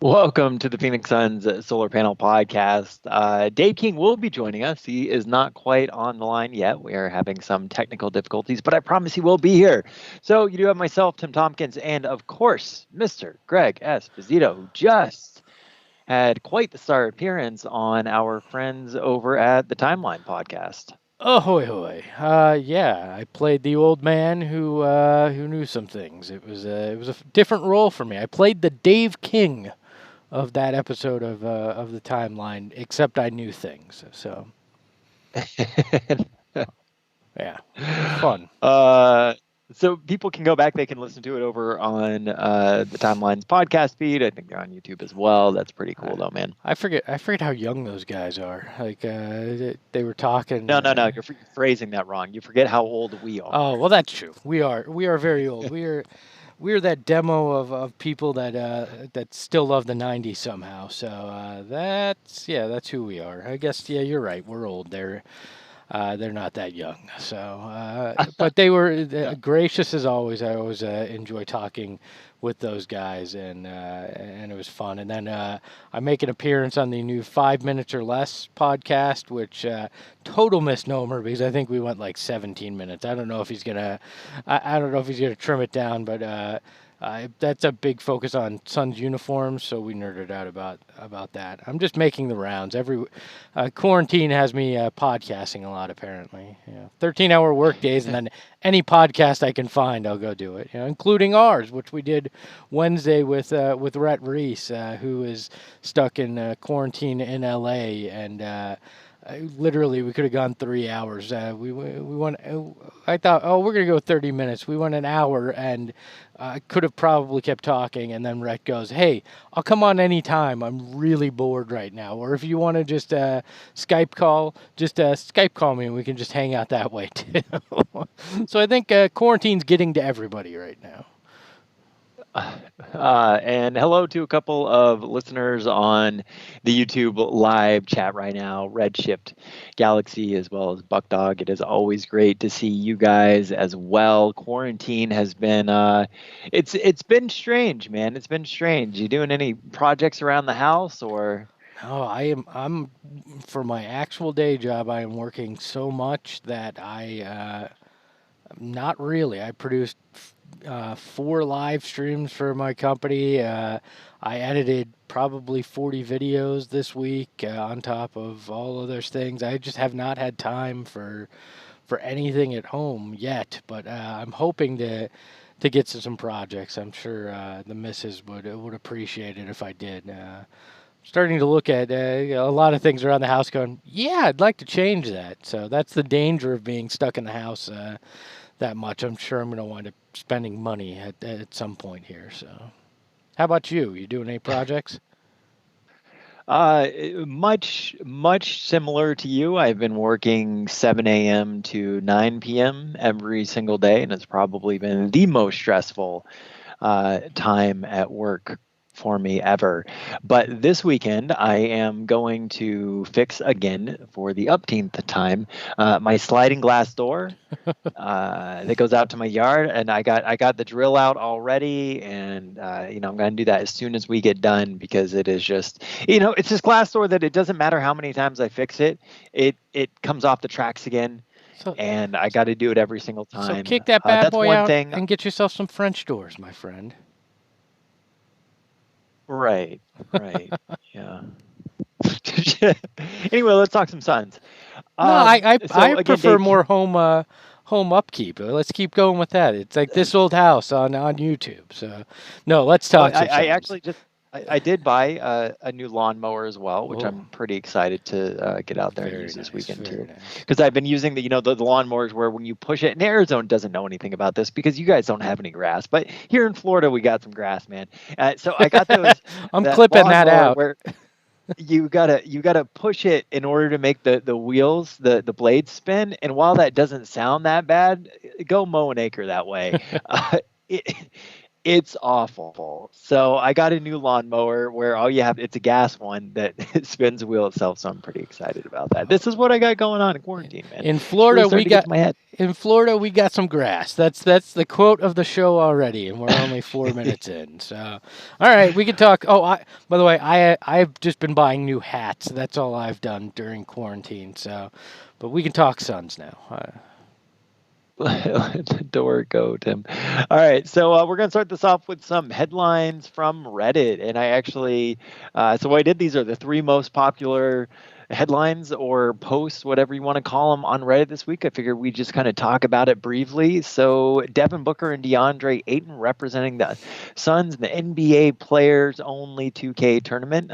Welcome to the Phoenix Suns Solar Panel Podcast. Dave King will be joining us. He is not quite on the line yet. We are having some technical difficulties, but I promise he will be here. So you do have myself, Tim Tompkins, and of course, Mr. Greg Esposito, who just had quite the star appearance on our friends over at the Timeline Podcast. Oh, hoy hoy. Yeah, I played the old man who knew some things. It was a different role for me. I played the Dave King of that episode of the timeline, except I knew things. So yeah, fun. Uh, so people can go back, they can listen to it over on the Timeline's podcast feed. I think they're on YouTube as well. That's pretty cool, though, man. I forget how young those guys are. Like they were talking. No. You're phrasing that wrong. You forget how old we are. Oh well, that's true. We are very old. We're that demo of people that still love the '90s somehow. So that's who we are. I guess you're right. We're old. They're not that young. So, but they were Yeah. gracious as always. I always enjoy talking with those guys, and it was fun. And then I make an appearance on the new 5 Minutes or Less podcast, which total misnomer because I think we went like 17 minutes. I don't know if he's gonna, I don't know if he's gonna trim it down, but. That's a big focus on Suns uniforms, so we nerded out about that. I'm just making the rounds. Every quarantine has me podcasting a lot, apparently. 13-hour work days, and then any podcast I can find, I'll go do it. Including ours, which we did Wednesday with Rhett Reese, who is stuck in quarantine in LA, and literally we could have gone 3 hours. We went. I thought, oh, we're gonna go 30 minutes. We went an hour, and I could have probably kept talking. And then Rhett goes, "Hey, I'll come on anytime. I'm really bored right now. Or if you want to just Skype call, just Skype call me, and we can just hang out that way too." So I think quarantine's getting to everybody right now. And hello to a couple of listeners on the YouTube live chat right now, Redshift Galaxy as well as Buckdog. It is always great to see you guys as well. Quarantine has been it's been strange, man. It's been strange. You doing any projects around the house or No, I'm for my actual day job. I am working so much that not really. I produced 4 live streams for my company. I edited probably 40 videos this week on top of all of those things. I just have not had time for anything at home yet, but I'm hoping to get to some projects. I'm sure the missus would appreciate it if I did. Starting to look at a lot of things around the house going, yeah, I'd like to change that. So that's the danger of being stuck in the house that much. I'm sure I'm going to wind up spending money at some point here. So, how about you? You doing any projects? uh much similar to you. I've been working 7 a.m. to 9 p.m. every single day, and it's probably been the most stressful time at work for me ever. But this weekend, I am going to fix again for the upteenth time my sliding glass door that goes out to my yard, and I got the drill out already, and I'm going to do that as soon as we get done because it is just it's this glass door that it doesn't matter how many times I fix it, it comes off the tracks again, So, and I got to do it every single so time. kick that bad That's boy one out thing. and get yourself some French doors, my friend. Right, right, yeah. Anyway, let's talk some Suns. No, I So again, prefer Dave. more home upkeep. Let's keep going with that. It's like this old house on YouTube. So, no, let's Well, talk some I Suns. actually just I did buy a new lawnmower as well, which Oh, I'm pretty excited to get out there and very use this nice, weekend very too. nice. Because I've been using the lawnmowers where when you push it, and Arizona doesn't know anything about this because you guys don't have any grass, but here in Florida we got some grass, man. So I got those I'm that clipping that lawnmower out. where you gotta push it in order to make the wheels the blades spin, and while that doesn't sound that bad, go mow an acre that way. uh, it, It's awful. So I got a new lawnmower where all you have, it's a gas one that spins the wheel itself. So I'm pretty excited about that. This is what I got going on in quarantine, man. In It's really Florida, starting to get to my head. we got some grass. That's the quote of the show already, and we're only 4 minutes in. So, all right, we can talk. Oh, by the way, I've just been buying new hats. That's all I've done during quarantine. So, but we can talk Suns now. Let the door go, Tim. All right, so we're going to start this off with some headlines from Reddit. And I actually, so what I did, these are the three most popular headlines or posts, whatever you want to call them, on Reddit this week. I figured we just kind of talk about it briefly. So Devin Booker and Deandre Ayton representing the Suns in the NBA Players Only 2K tournament.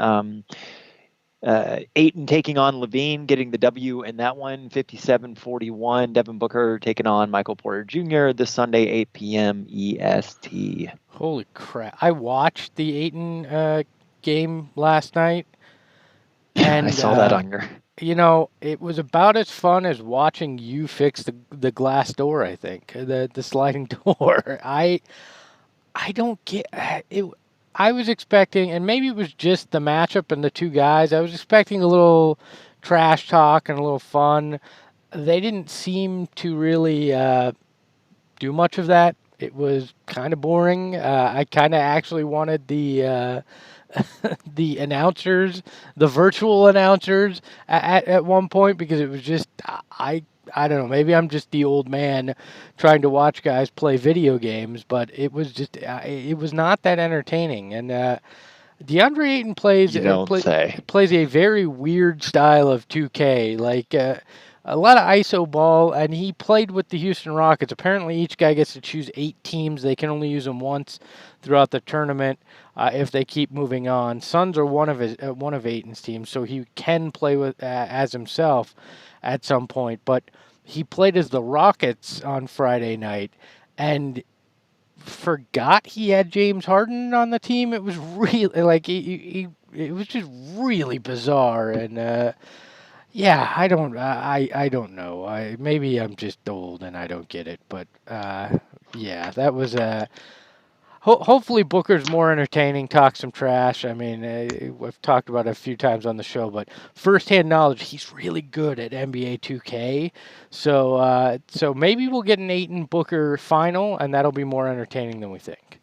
Ayton taking on Levine, getting the W in that one, 57-41. Devin Booker taking on Michael Porter Jr. this Sunday, 8 p.m. EST. Holy crap! I watched the Ayton game last night, and I saw that on your. You know, it was about as fun as watching you fix the glass door. I think the sliding door. I don't get it. I was expecting, and maybe it was just the matchup and the two guys. I was expecting a little trash talk and a little fun. They didn't seem to really do much of that. It was kind of boring. I kind of actually wanted the the announcers, the virtual announcers, at one point, because it was just I don't know. Maybe I'm just the old man trying to watch guys play video games, but it was just it was not that entertaining. And DeAndre Ayton plays a very weird style of 2K, like a lot of ISO ball, and he played with the Houston Rockets. Apparently, each guy gets to choose 8 teams. They can only use them once throughout the tournament if they keep moving on. Suns are one of Ayton's teams, so he can play with as himself at some point. But he played as the Rockets on Friday night and forgot he had James Harden on the team. It was really like it was just really bizarre. And yeah, I don't know. Maybe I'm just old and I don't get it. But yeah, that was hopefully Booker's more entertaining, talk some trash. I mean, we've talked about it a few times on the show, but firsthand knowledge, he's really good at NBA 2K. So maybe we'll get an Ayton Booker final, and that'll be more entertaining than we think.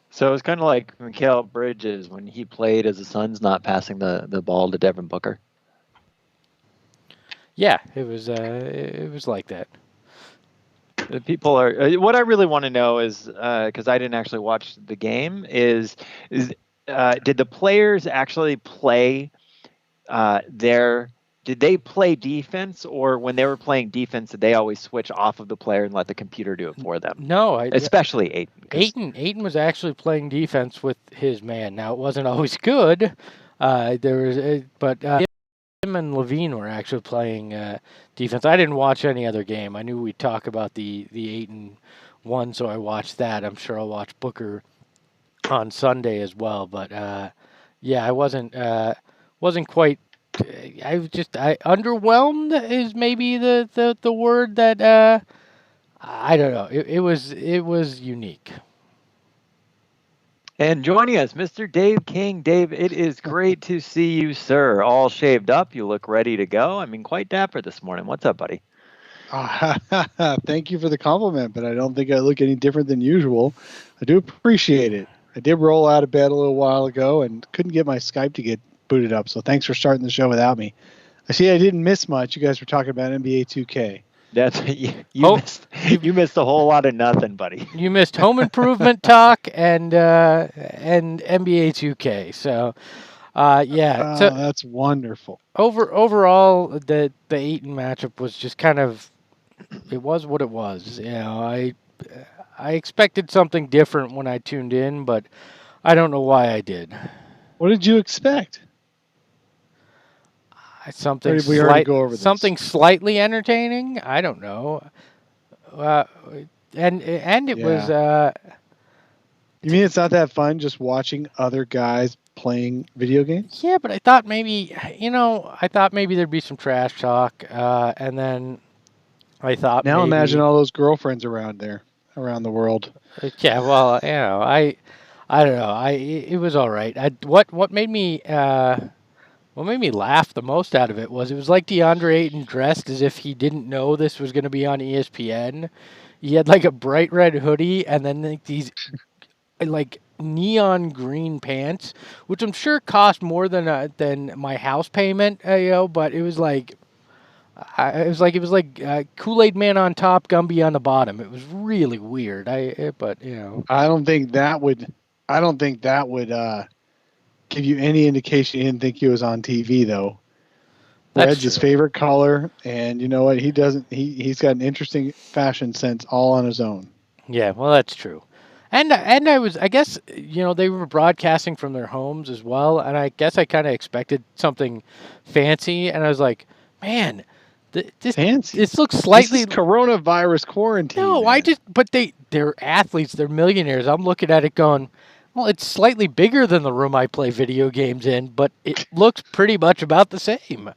So it's kind of like Mikal Bridges when he played as the Suns, not passing the ball to Devin Booker. Yeah, it was like that. People are. What I really want to know is because I didn't actually watch the game. Is did the players actually play Did they play defense, or when they were playing defense, did they always switch off of the player and let the computer do it for them? No, especially Ayton. Ayton was actually playing defense with his man. Now it wasn't always good. But him and Levine were actually playing defense. I didn't watch any other game. I knew we'd talk about the Ayton one, so I watched that. I'm sure I'll watch Booker on Sunday as well. But yeah, I wasn't quite. I was just underwhelmed is maybe the word that I don't know. It was unique. And joining us, Mr. Dave King. Dave, it is great to see you, sir. All shaved up. You look ready to go. I mean, quite dapper this morning. What's up, buddy? Thank you for the compliment, but I don't think I look any different than usual. I do appreciate it. I did roll out of bed a little while ago and couldn't get my Skype to get booted up, so thanks for starting the show without me. I see I didn't miss much. You guys were talking about NBA 2K. That's you missed a whole lot of nothing, buddy. You missed home improvement talk and NBA 2K. So yeah, so that's wonderful. Overall, the Ayton matchup was just kind of, it was what it was. You know, I expected something different when I tuned in, but I don't know why I did. What did you expect? Something slightly entertaining. I don't know. And it was. You mean it's not that fun just watching other guys playing video games? Yeah, but I thought maybe there'd be some trash talk, and then I thought imagine all those girlfriends around there. around the world. Yeah, well, I don't know. It was all right. What made me what made me laugh the most out of it was like DeAndre Ayton dressed as if he didn't know this was going to be on ESPN. He had like a bright red hoodie and then like these like neon green pants, which I'm sure cost more than my house payment. But it was like Kool-Aid Man on top, Gumby on the bottom. It was really weird. But I don't think that would. I don't think that would give you any indication he didn't think he was on TV though. Red's his favorite color, and you know what? He doesn't. He's got an interesting fashion sense all on his own. Yeah, well, that's true. And I guess they were broadcasting from their homes as well, and I guess I kind of expected something fancy, and I was like, man, this fancy. This looks slightly this is coronavirus quarantine. No, man. But they're athletes, they're millionaires. I'm looking at it going, well, it's slightly bigger than the room I play video games in, but it looks pretty much about the same.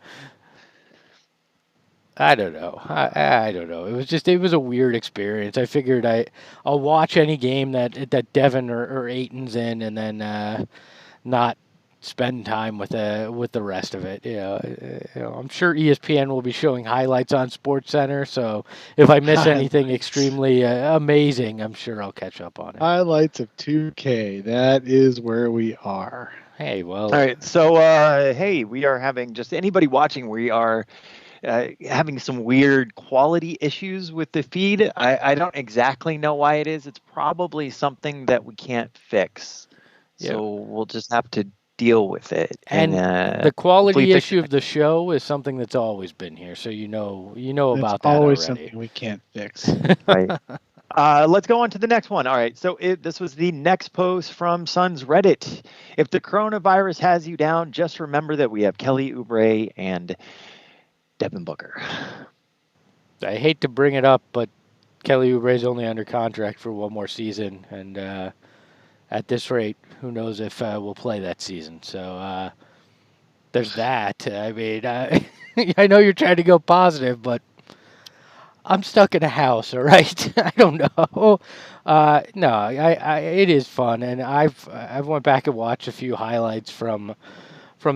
I don't know. I don't know. It was a weird experience. I figured I'll watch any game that Devin or Ayton's in, and then not spend time with the rest of it. I'm sure ESPN will be showing highlights on SportsCenter. So if I miss anything extremely amazing, I'm sure I'll catch up on it. Highlights of 2K. That is where we are. Hey, well. All right. So hey, we are having just anybody watching. We are. Having some weird quality issues with the feed. I don't exactly know why it is. It's probably something that we can't fix. Yep. So we'll just have to deal with it. And the quality issue of the show is something that's always been here. So you know about that always already. Something we can't fix. Right. Let's go on to the next one. All right. So this was the next post from Suns Reddit. If the coronavirus has you down, just remember that we have Kelly Oubre and Devin Booker. I hate to bring it up, but Kelly Oubre's only under contract for one more season, and at this rate, who knows if we'll play that season. So there's that. I mean, I know you're trying to go positive, but I'm stuck in a house, all right? I don't know. No, it is fun, and I've went back and watched a few highlights from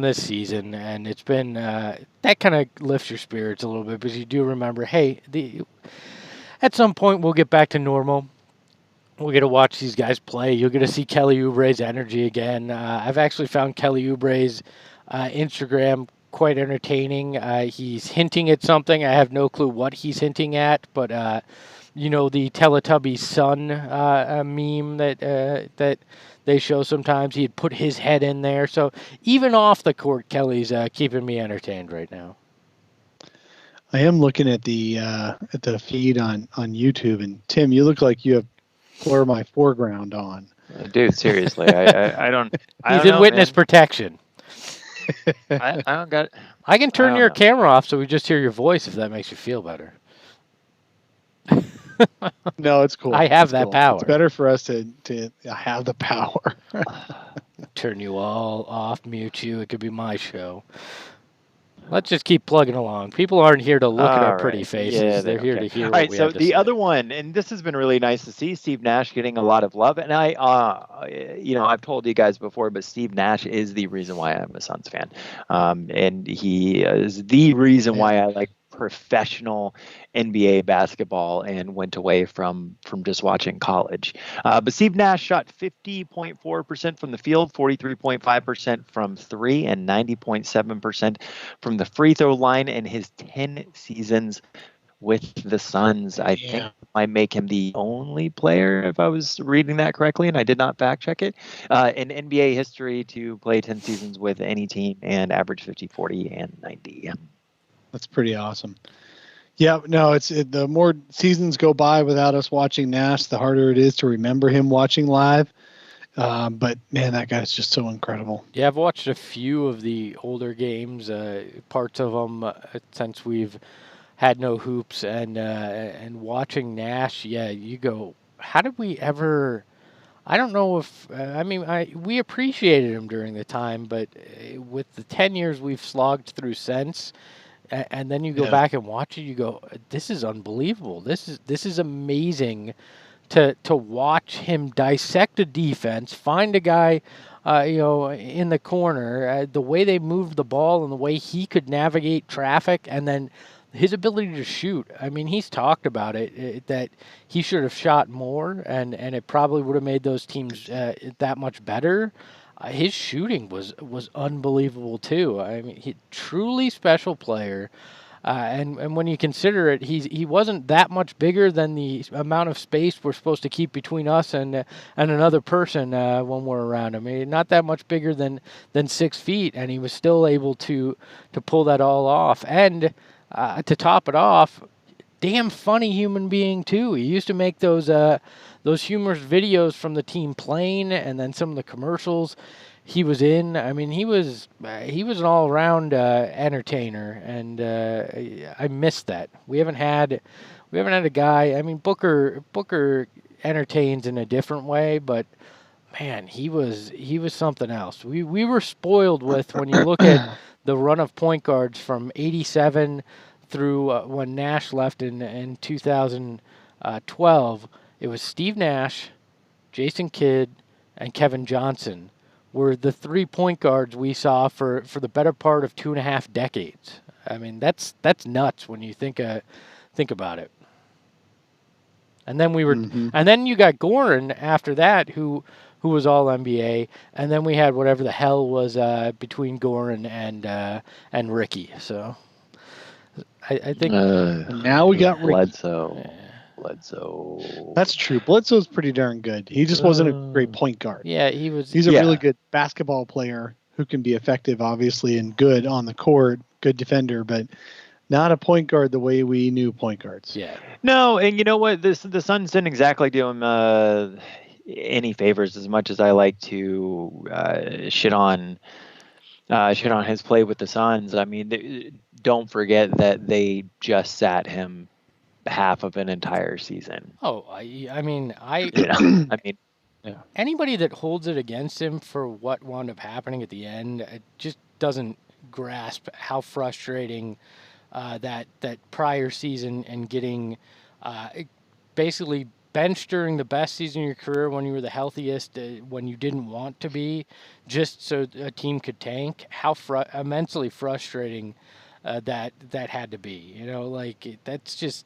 this season, and it's been that kind of lifts your spirits a little bit because you do remember, hey, at some point we'll get back to normal. We'll get to watch these guys play. You'll get to see Kelly Oubre's energy again. I've actually found Kelly Oubre's Instagram quite entertaining. He's hinting at something. I have no clue what he's hinting at, but the Teletubby son meme that they show sometimes, he'd put his head in there. So even off the court, Kelly's keeping me entertained right now. I am looking at the feed on YouTube, and Tim, you look like you have Blur My Foreground on. Dude, seriously, I don't. He's in witness protection. I don't got it. I can turn your camera off so we just hear your voice if that makes you feel better. No, it's cool. I have that power. It's better for us to have the power. Turn you all off, mute you. It could be my show. Let's just keep plugging along. People aren't here to look at our pretty faces. Yeah, they're here to hear what we have to say. All right, so the other one, and this has been really nice to see, Steve Nash getting a lot of love. And I've told you guys before, but Steve Nash is the reason why I'm a Suns fan. And he is the reason why I like professional NBA basketball and went away from just watching college. But Steve Nash shot 50.4% from the field, 43.5% from three, and 90.7% from the free throw line in his 10 seasons with the Suns. I think might make him the only player, if I was reading that correctly, and I did not fact check it, in NBA history to play 10 seasons with any team and average 50, 40, and 90. That's pretty awesome. Yeah, no, the more seasons go by without us watching Nash, the harder it is to remember him watching live. But man, that guy's just so incredible. Yeah, I've watched a few of the older games, parts of them since we've had no hoops, and watching Nash. Yeah, you go, how did we ever? I don't know if we appreciated him during the time, but with the 10 years we've slogged through since. And then you go back and watch it. You go, this is unbelievable. This is amazing to watch him dissect a defense, find a guy, in the corner, the way they moved the ball and the way he could navigate traffic, and then his ability to shoot. I mean, he's talked about it that he should have shot more, and it probably would have made those teams that much better. His shooting was unbelievable too. I mean, he truly special player. And when you consider it, he wasn't that much bigger than the amount of space we're supposed to keep between us and another person when we're around him. I mean, not that much bigger than 6 feet, and he was still able to pull that all off. And to top it off, damn funny human being too. He used to make those humorous videos from the team playing, and then some of the commercials he was in. I mean, he was an all-around entertainer, and I missed that. We haven't had a guy. I mean, Booker entertains in a different way, but man, he was something else. We were spoiled with, when you look at the run of point guards from '87 through when Nash left in 2012. It was Steve Nash, Jason Kidd, and Kevin Johnson were the 3 point guards we saw for the better part of 2.5 decades. I mean, that's nuts when you think about it. And then and then you got Goran after that, who was all NBA, and then we had whatever the hell was between Goran and Ricky. So I think now we got Bledsoe. Ricky. That's true. Bledsoe's pretty darn good. He just wasn't a great point guard. Yeah, he was. He's a really good basketball player who can be effective, obviously, and good on the court, good defender, but not a point guard the way we knew point guards. Yeah. No, and you know what? The Suns didn't exactly do him any favors, as much as I like to shit on his play with the Suns. I mean, don't forget that they just sat him half of an entire season. Oh, I mean, anybody that holds it against him for what wound up happening at the end, it just doesn't grasp how frustrating that prior season and getting basically benched during the best season of your career when you were the healthiest, when you didn't want to be, just so a team could tank. How immensely frustrating that had to be. That's just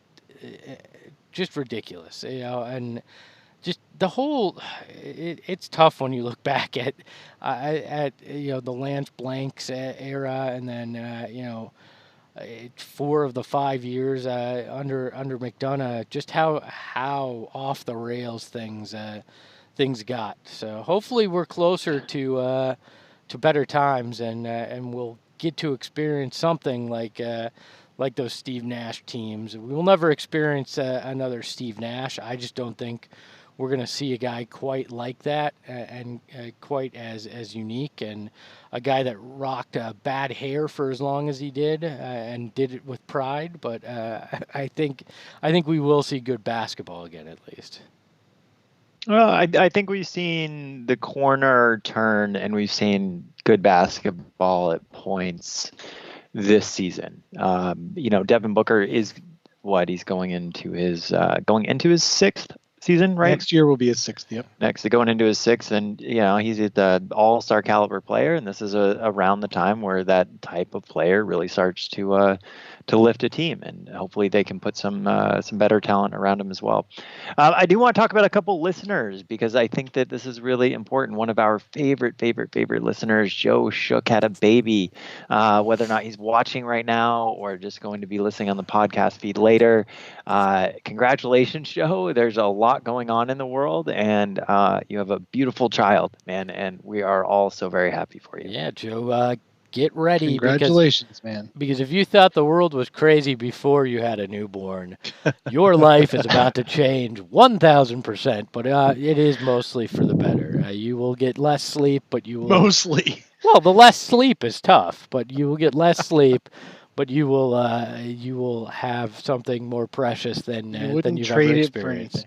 ridiculous, and just the whole. It's tough when you look back at the Lance Blanks era, and then 4 of the 5 years under McDonough, just how off the rails things got. So hopefully we're closer to better times, and we'll get to experience something like those Steve Nash teams. We will never experience another Steve Nash. I just don't think we're going to see a guy quite like that and quite as unique, and a guy that rocked bad hair for as long as he did and did it with pride. But I think we will see good basketball again, at least. Well, I think we've seen the corner turn, and we've seen good basketball at points this season. Devin Booker is he's going into his 6th season, right? Next year will be his 6th. Yep. Going into his 6th, and he's the all-star caliber player, and this is around the time where that type of player really starts to lift a team, and hopefully they can put some better talent around him as well. I do want to talk about a couple listeners, because I think that this is really important. One of our favorite listeners, Joe Shook, had a baby. Whether or not he's watching right now or just going to be listening on the podcast feed later, congratulations, Joe. There's a lot going on in the world, and you have a beautiful child, man, and we are all so very happy for you. Yeah, Joe. Get ready. Congratulations, man. Because if you thought the world was crazy before you had a newborn, your life is about to change 1,000%. But it is mostly for the better. You will get less sleep, but you will... Mostly. Well, the less sleep is tough, but you will get less sleep, but you will have something more precious than you've ever experienced.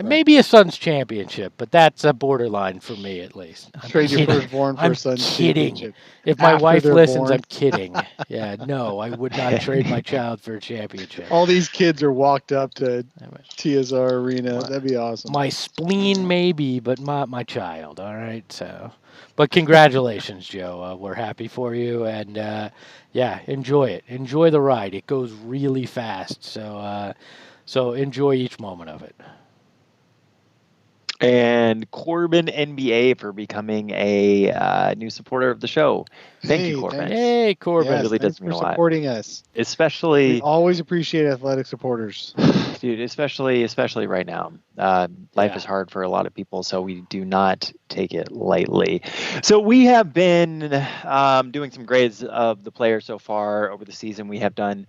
Maybe a Suns championship, but that's a borderline for me at least. Trade your firstborn for a Suns championship. If my wife listens, born. I'm kidding. Yeah, no, I would not trade my child for a championship. All these kids are walked up to TSR Arena. That'd be awesome. My spleen, maybe, but not my child. All right, so. But congratulations, Joe. We're happy for you, and enjoy it. Enjoy the ride. It goes really fast, so enjoy each moment of it. And Corbin NBA for becoming a new supporter of the show. Thank you, Corbin. Thanks. Hey, Corbin. Yes, really thanks does mean for a lot. supporting us. Especially, we always appreciate athletic supporters. Dude, especially right now. Life is hard for a lot of people, so we do not take it lightly. So we have been doing some grades of the players so far over the season. We have done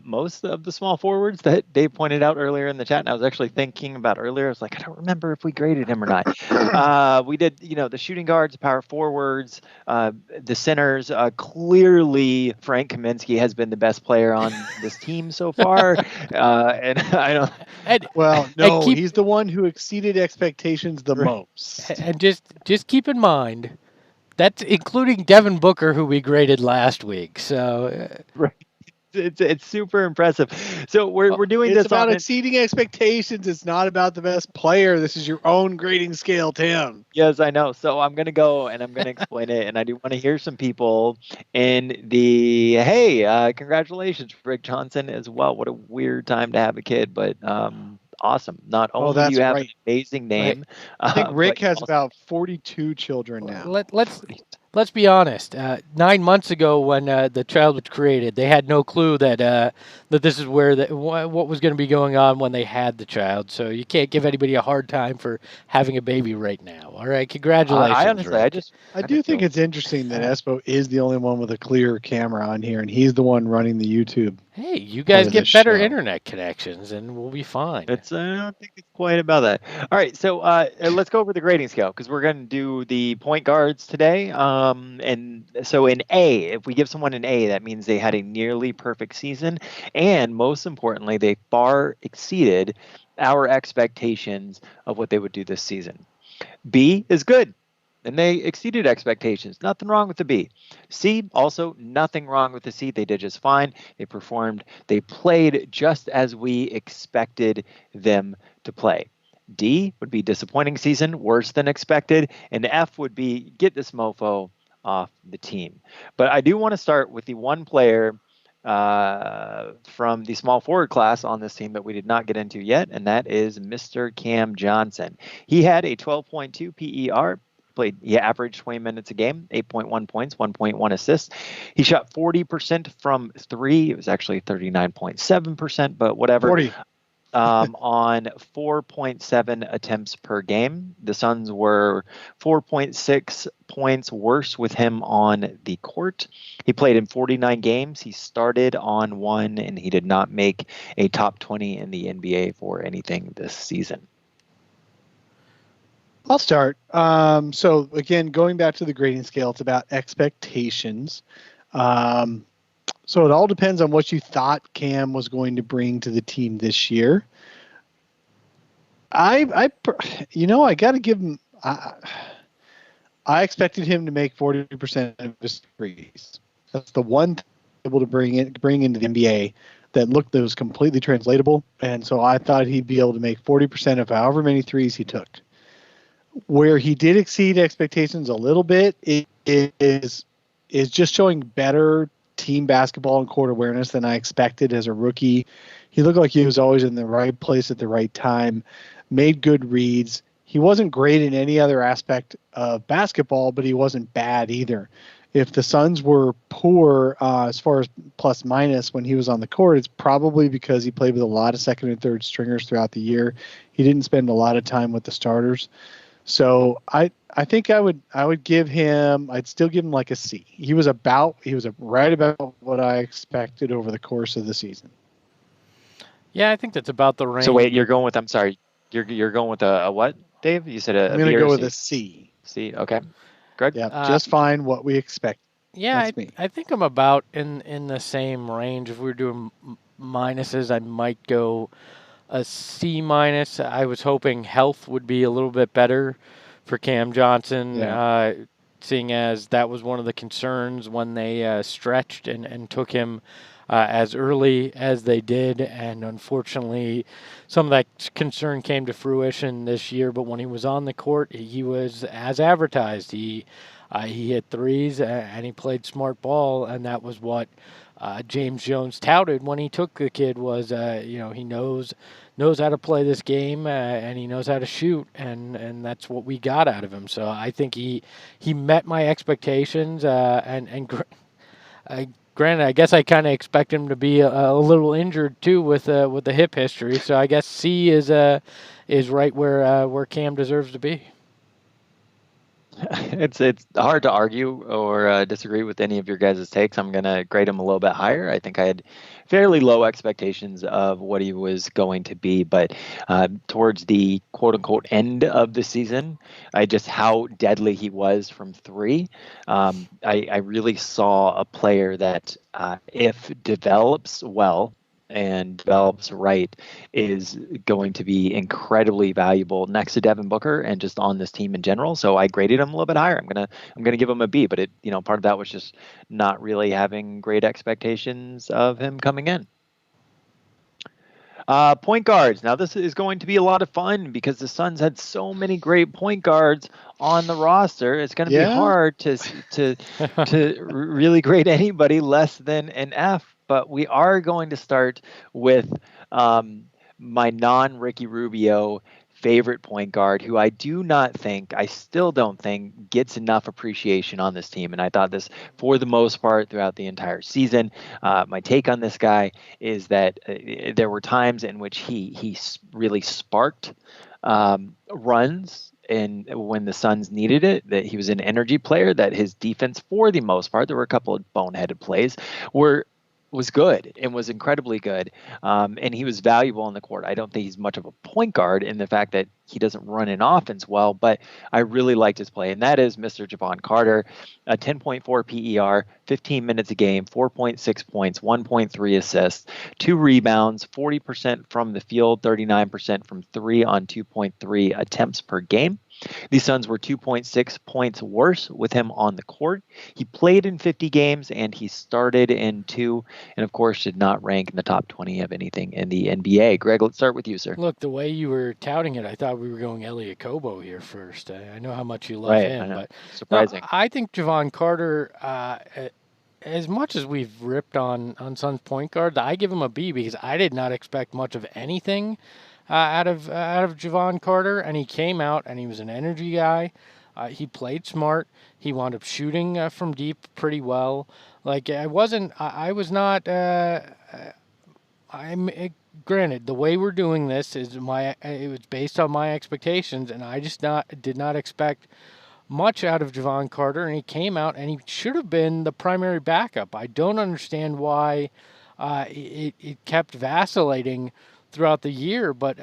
most of the small forwards that Dave pointed out earlier in the chat, and I was actually thinking about earlier. I was like, I don't remember if we graded him or not. We did, the shooting guards, power forwards, the centers. Clearly, Frank Kaminsky has been the best player on this team so far, and I don't. He's the one who exceeded expectations the most. And just keep in mind, that's including Devin Booker, who we graded last week. So. Right. It's super impressive. So we're doing this. It's about exceeding expectations. It's not about the best player. This is your own grading scale, Tim. Yes, I know. So I'm going to go and I'm going to explain it. And I do want to hear some people in the, congratulations, Rick Johnson as well. What a weird time to have a kid, but awesome. Not only do you have an amazing name. I think Rick has about 42 children now. Let's be honest. 9 months ago, when the child was created, they had no clue that this is where what was going to be going on when they had the child. So you can't give anybody a hard time for having a baby right now. All right, congratulations. I honestly, Rick. I do think it's interesting that Espo is the only one with a clear camera on here, and he's the one running the YouTube. Hey, you guys get better internet connections, and we'll be fine. I don't think it's quite about that. All right, so let's go over the grading scale because we're going to do the point guards today. And so in A, if we give someone an A, that means they had a nearly perfect season, and most importantly, they far exceeded our expectations of what they would do this season. B is good. And they exceeded expectations. Nothing wrong with the B. C, also nothing wrong with the C. They did just fine. They performed. They played just as we expected them to play. D would be disappointing season, worse than expected. And F would be get this mofo off the team. But I do want to start with the one player from the small forward class on this team that we did not get into yet, and that is Mr. Cam Johnson. He had a 12.2 PER. He averaged 20 minutes a game, 8.1 points, 1.1 assists. He shot 40% from three. It was actually 39.7%, but whatever. 40. On 4.7 attempts per game. The Suns were 4.6 points worse with him on the court. He played in 49 games. He started on one, and he did not make a top 20 in the NBA for anything this season. I'll start. So again, going back to the grading scale, it's about expectations. So it all depends on what you thought Cam was going to bring to the team this year. I got to give him. I expected him to make 40% of his threes. That's the one thing able to bring into the NBA that was completely translatable, and so I thought he'd be able to make 40% of however many threes he took. Where he did exceed expectations a little bit is just showing better team basketball and court awareness than I expected as a rookie. He looked like he was always in the right place at the right time, made good reads. He wasn't great in any other aspect of basketball, but he wasn't bad either. If the Suns were poor as far as plus minus when he was on the court, it's probably because he played with a lot of second and third stringers throughout the year. He didn't spend a lot of time with the starters. So I think I'd give him, I'd still give him like a C. He was right about what I expected over the course of the season. Yeah, I think that's about the range. So wait, you're going with, I'm sorry, you're going with a what, Dave? You said I'm going to go with a C. C, okay. Greg? Yeah, just fine, what we expect. Yeah, I think I'm about in the same range. If we were doing minuses, I might go a C minus. I was hoping health would be a little bit better for Cam Johnson, seeing as that was one of the concerns when they stretched and took him as early as they did. And unfortunately, some of that concern came to fruition this year. But when he was on the court, he was as advertised. He hit threes and he played smart ball, and that was what James Jones touted when he took the kid was, he knows how to play this game and he knows how to shoot, and that's what we got out of him. So I think he met my expectations, granted, I guess I kind of expect him to be a little injured too with the hip history. So I guess C is right where Cam deserves to be. It's hard to argue or disagree with any of your guys' takes. I'm going to grade him a little bit higher. I think I had fairly low expectations of what he was going to be, but towards the quote-unquote end of the season, just how deadly he was from three, I really saw a player that if develops well and develops right, is going to be incredibly valuable next to Devin Booker and just on this team in general. So I graded him a little bit higher. I'm gonna give him a B, but part of that was just not really having great expectations of him coming in. Point guards. Now this is going to be a lot of fun because the Suns had so many great point guards on the roster. It's going to be hard to really grade anybody less than an F. But we are going to start with my non-Ricky Rubio favorite point guard, who I still don't think gets enough appreciation on this team. And I thought this for the most part throughout the entire season. My take on this guy is that there were times in which he really sparked runs, and when the Suns needed it, that he was an energy player, that his defense for the most part, there were a couple of boneheaded plays, was good and was incredibly good. And he was valuable on the court. I don't think he's much of a point guard in the fact that he doesn't run an offense well, but I really liked his play. And that is Mr. Javon Carter, a 10.4 PER, 15 minutes a game, 4.6 points, 1.3 assists, 2 rebounds, 40% from the field, 39% from three on 2.3 attempts per game. The Suns were 2.6 points worse with him on the court. He played in 50 games and he started in 2, and of course did not rank in the top 20 of anything in the NBA. Greg, let's start with you, sir. Look, the way you were touting it, I thought we were going Elliot Kobo here first. I know how much you love him, but surprising. No, I think Javon Carter, as much as we've ripped on Suns point guards, I give him a B because I did not expect much of anything out of Javon Carter, and he came out and he was an energy guy. He played smart. He wound up shooting from deep pretty well. Like granted, the way we're doing this is it was based on my expectations, and I just did not expect much out of Javon Carter, and he came out and he should have been the primary backup. I don't understand why it kept vacillating throughout the year, but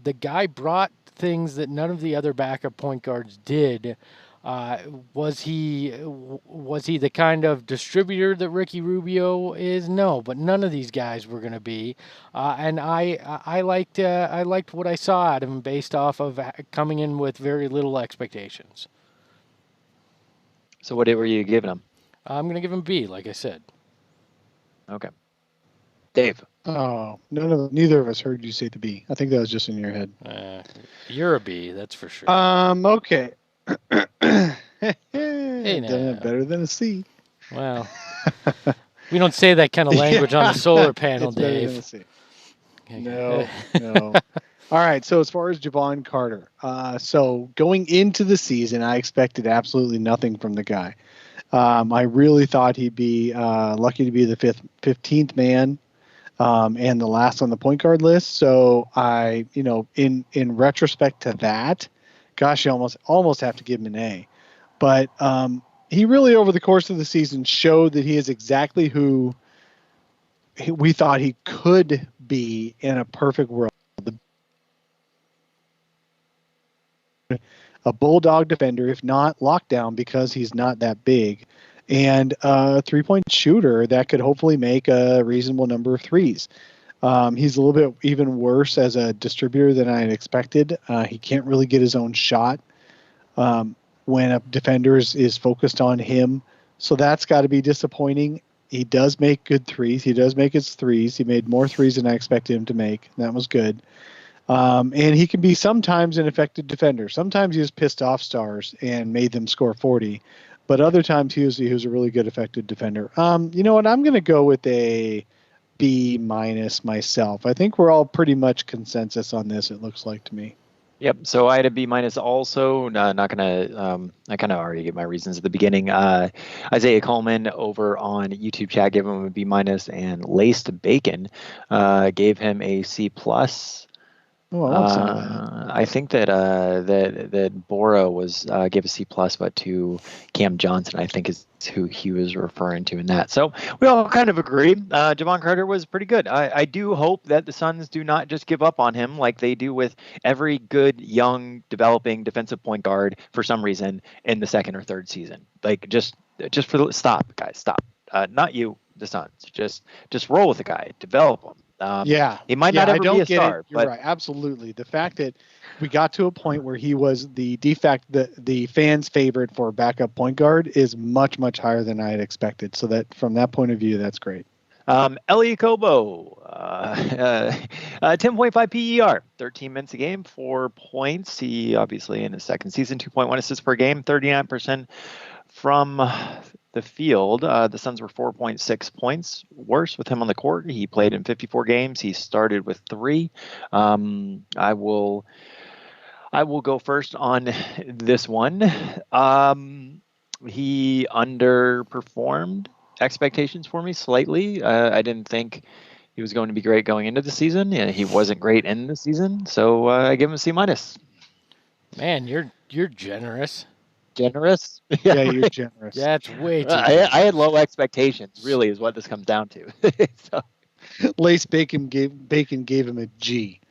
the guy brought things that none of the other backup point guards did. Was he the kind of distributor that Ricky Rubio is? No, but none of these guys were going to be. And I liked what I saw out of him based off of coming in with very little expectations. So what were you giving him? I'm going to give him B, like I said. Okay. Dave. Oh, neither of us heard you say the B. I think that was just in your head. You're a B, that's for sure. Okay. Hey, now. Better than a C. Well, we don't say that kind of language on the solar panel, Dave. No. All right, so as far as Javon Carter, so going into the season, I expected absolutely nothing from the guy. I really thought he'd be lucky to be the 15th man and the last on the point guard list. So I, in retrospect to that, gosh, you almost have to give him an A. But he really, over the course of the season, showed that he is exactly who we thought he could be in a perfect world. A bulldog defender, if not lockdown, because he's not that big, and a three-point shooter that could hopefully make a reasonable number of threes. He's a little bit even worse as a distributor than I had expected. He can't really get his own shot when a defender is focused on him. So that's got to be disappointing. He does make good threes. He does make his threes. He made more threes than I expected him to make. That was good. And he can be sometimes an effective defender. Sometimes he just pissed off stars and made them score 40. But other times he was a really good effective defender. You know what? I'm going to go with a B- myself. I think we're all pretty much consensus on this, it looks like to me. Yep. So I had a B- also. Not gonna. I kind of already gave my reasons at the beginning. Isaiah Coleman over on YouTube chat gave him a B-, and Laced Bacon gave him a C+. Oh, I like some of that. I think that Bora was gave a C+, but to Cam Johnson, I think is who he was referring to in that. So we all kind of agree. Javon Carter was pretty good. I do hope that the Suns do not just give up on him like they do with every good young developing defensive point guard for some reason in the second or third season. Like just for the stop, guys, stop. Not you, the Suns. Just roll with the guy, develop him. He might not ever be a star. You're right. Absolutely. The fact that we got to a point where he was the the fans' favorite for backup point guard is much, much higher than I had expected. So that from that point of view, that's great. Elie Kobo, 10.5 PER, 13 minutes a game, 4 points. He obviously in his second season, 2.1 assists per game, 39% from the field. The Suns were 4.6 points worse with him on the court. He played in 54 games. He started with 3. I will go first on this one. He underperformed expectations for me slightly. I didn't think he was going to be great going into the season. Yeah, he wasn't great in the season, so I give him a C-. Man, you're generous. Generous? Yeah, you're generous. That's way too. I had low expectations. Really, is what this comes down to. So. Lace Bacon gave him a G.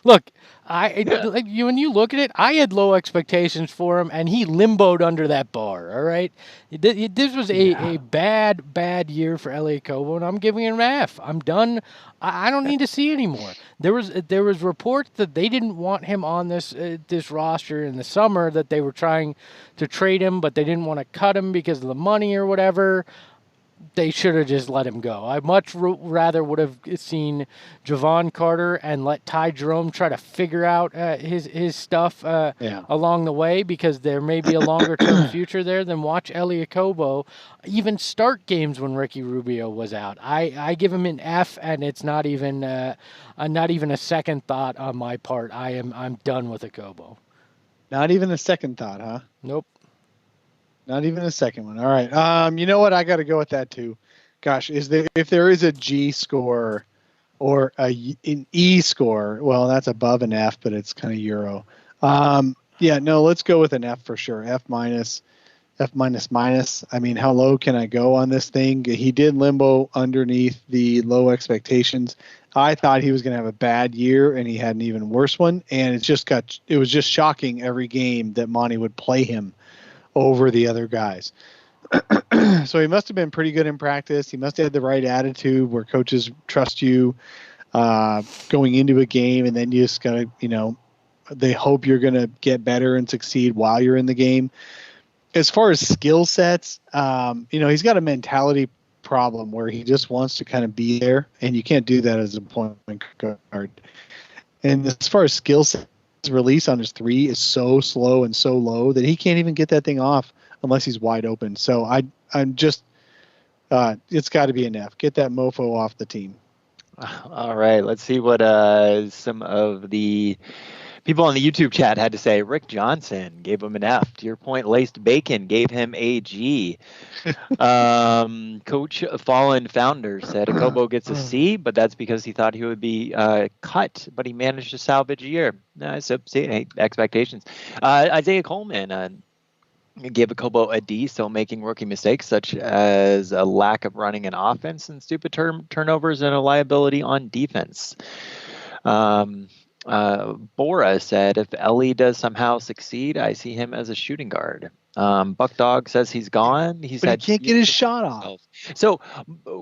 Look, when you look at it, I had low expectations for him, and he limboed under that bar. All right, this was a bad year for Elie Kobo, and I'm giving him an F. I'm done. I don't need to see anymore. There was reports that they didn't want him on this roster in the summer, that they were trying to trade him, but they didn't want to cut him because of the money or whatever. They should have just let him go. I much rather would have seen Javon Carter and let Ty Jerome try to figure out his stuff along the way, because there may be a longer-term future there, than watch Elie Kobo even start games when Ricky Rubio was out. I give him an F, and it's not even a second thought on my part. I'm done with Kobo. Not even a second thought, huh? Nope. Not even a second one. All right. You know what? I got to go with that too. Gosh, if there is a G score or an E score, well, that's above an F, but it's kind of Euro. Let's go with an F for sure. F minus. I mean, how low can I go on this thing? He did limbo underneath the low expectations. I thought he was going to have a bad year, and he had an even worse one. And it was just shocking every game that Monty would play him over the other guys. So he must have been pretty good in practice. He must have had the right attitude where coaches trust you going into a game, and then you just gotta, they hope you're going to get better and succeed while you're in the game. As far as skill sets, he's got a mentality problem where he just wants to kind of be there, and you can't do that as a point guard. And as far as skill sets, his release on his 3 is so slow and so low that he can't even get that thing off unless he's wide open. So I'm just it's got to be an F. Get that mofo off the team. All right, let's see what some of the people on the YouTube chat had to say. Rick Johnson gave him an F. To your point, Laced Bacon gave him a G. Coach Fallen Founder said Kobo gets a C, but that's because he thought he would be cut, but he managed to salvage a year. So expectations. Isaiah Coleman gave Kobo a D, still making rookie mistakes such as a lack of running an offense and stupid turnovers and a liability on defense. Bora said, if Elie does somehow succeed, I see him as a shooting guard. Buck Dog says he's gone. He can't get his shot off. So,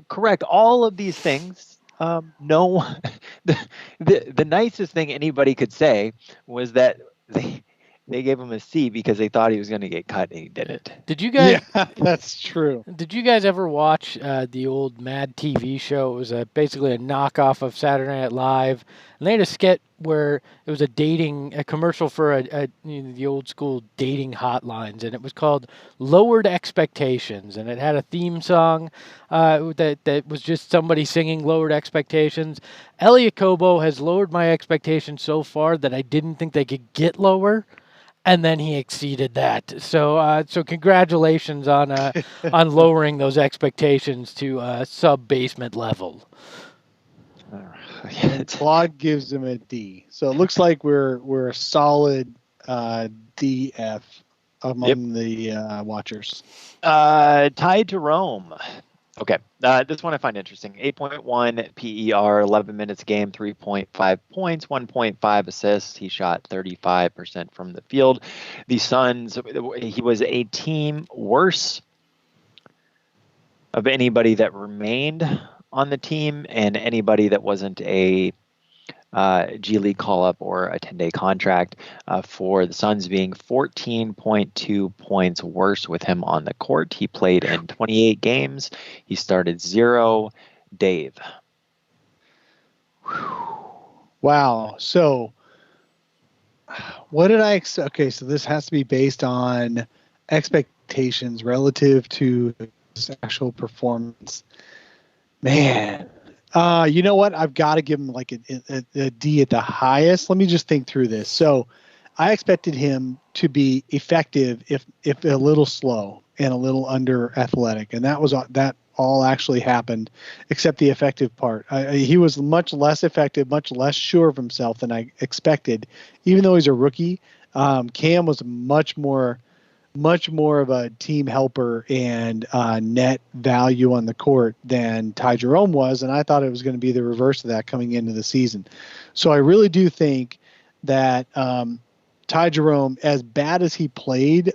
correct. All of these things No, the nicest thing anybody could say was that they they gave him a C because they thought he was going to get cut and he didn't. Did you Yeah, guys that's true. Did you guys ever watch the old Mad TV show? It was basically a knockoff of Saturday Night Live, and they had a skit where it was a commercial for the old school dating hotlines, and it was called "Lowered Expectations," and it had a theme song that was just somebody singing "Lowered Expectations." Elliot Kobo has lowered my expectations so far that I didn't think they could get lower, and then he exceeded that. So congratulations on lowering those expectations to sub basement level. And Claude gives him a D. So it looks like we're a solid DF among the watchers. Tied to Rome. Okay, this one I find interesting. 8.1 PER, 11 minutes a game, 3.5 points, 1.5 assists. He shot 35% from the field. The Suns, he was a team worse of anybody that remained on the team and anybody that wasn't a G League call-up or a 10-day contract, for the Suns being 14.2 points worse with him on the court. He played in 28 games. He started 0. Dave. Wow. So what did I okay, so this has to be based on expectations relative to his actual performance. Man. You know what? I've got to give him like a D at the highest. Let me just think through this. So I expected him to be effective if a little slow and a little under athletic. And that all actually happened except the effective part. He was much less effective, much less sure of himself than I expected. Even though he's a rookie, Cam was much more of a team helper and net value on the court than Ty Jerome was, and I thought it was going to be the reverse of that coming into the season. So I really do think that Ty Jerome, as bad as he played,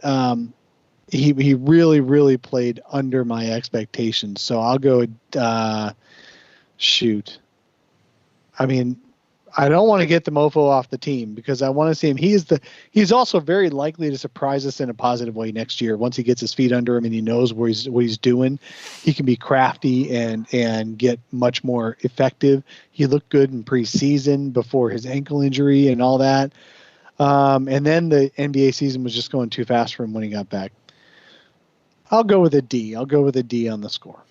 he really, really played under my expectations. So I'll go shoot. I mean, I don't want to get the mofo off the team because I want to see him. He's also very likely to surprise us in a positive way next year. Once he gets his feet under him and he knows what he's doing, he can be crafty and get much more effective. He looked good in preseason before his ankle injury and all that. And then the NBA season was just going too fast for him when he got back. I'll go with a D. I'll go with a D on the score.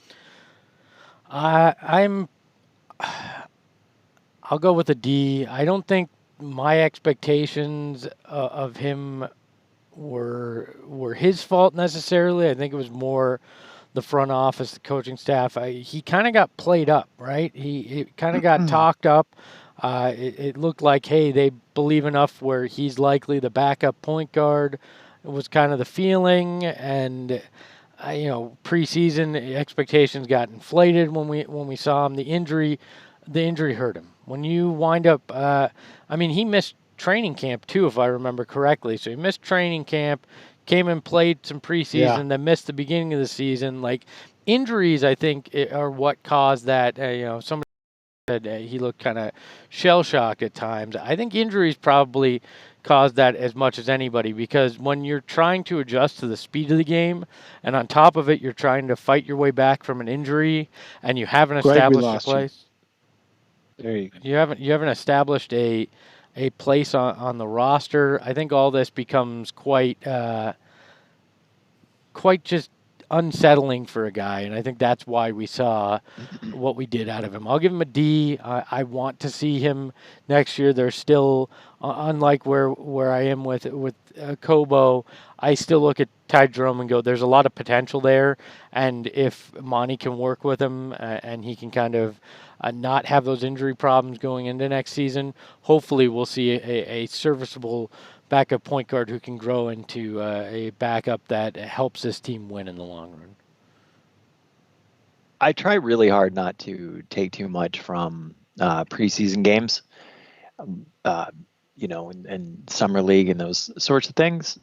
I'll go with a D. I don't think my expectations of him were his fault necessarily. I think it was more the front office, the coaching staff. He kind of got played up, right? He kind of got talked up. It looked like, hey, they believe enough where he's likely the backup point guard. It was kind of the feeling, and preseason expectations got inflated when we saw him. The injury hurt him. When you wind up, he missed training camp too, if I remember correctly. So he missed training camp, came and played some preseason, then missed the beginning of the season. Like, injuries, I think, are what caused that. Somebody said he looked kind of shell-shocked at times. I think injuries probably caused that as much as anybody, because when you're trying to adjust to the speed of the game, and on top of it, you're trying to fight your way back from an injury, and you haven't established a place. There you go. You haven't established a place on the roster. I think all this becomes quite just unsettling for a guy, and I think that's why we saw what we did out of him. I'll give him a D. I want to see him next year. There's still, unlike where I am with Kobo, I still look at Ty Jerome and go, there's a lot of potential there, and if Monty can work with him and he can kind of not have those injury problems going into next season, hopefully we'll see a serviceable backup point guard who can grow into a backup that helps this team win in the long run. I try really hard not to take too much from preseason games, and summer league and those sorts of things.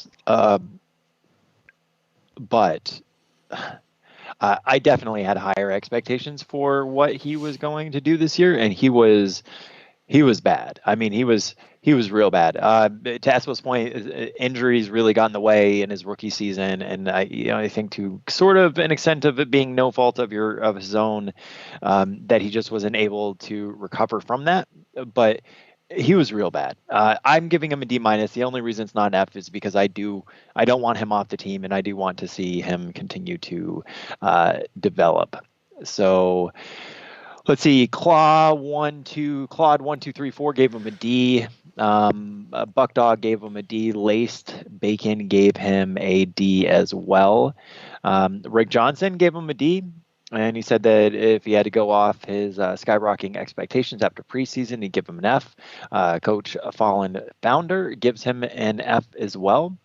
But I definitely had higher expectations for what he was going to do this year, and he was bad. I mean, he was real bad. To Espo's point, injuries really got in the way in his rookie season, and I think to sort of an extent of it being no fault of his own, that he just wasn't able to recover from that. But he was real bad. I'm giving him a D minus. The only reason it's not an F is because I don't want him off the team, and I do want to see him continue to develop. So let's see. Claude 1, 2, 3, 4 gave him a D. Buck Dog gave him a D. Laced Bacon gave him a D as well. Rick Johnson gave him a D. And he said that if he had to go off his skyrocketing expectations after preseason, he'd give him an F. Coach Fallen Founder gives him an F as well.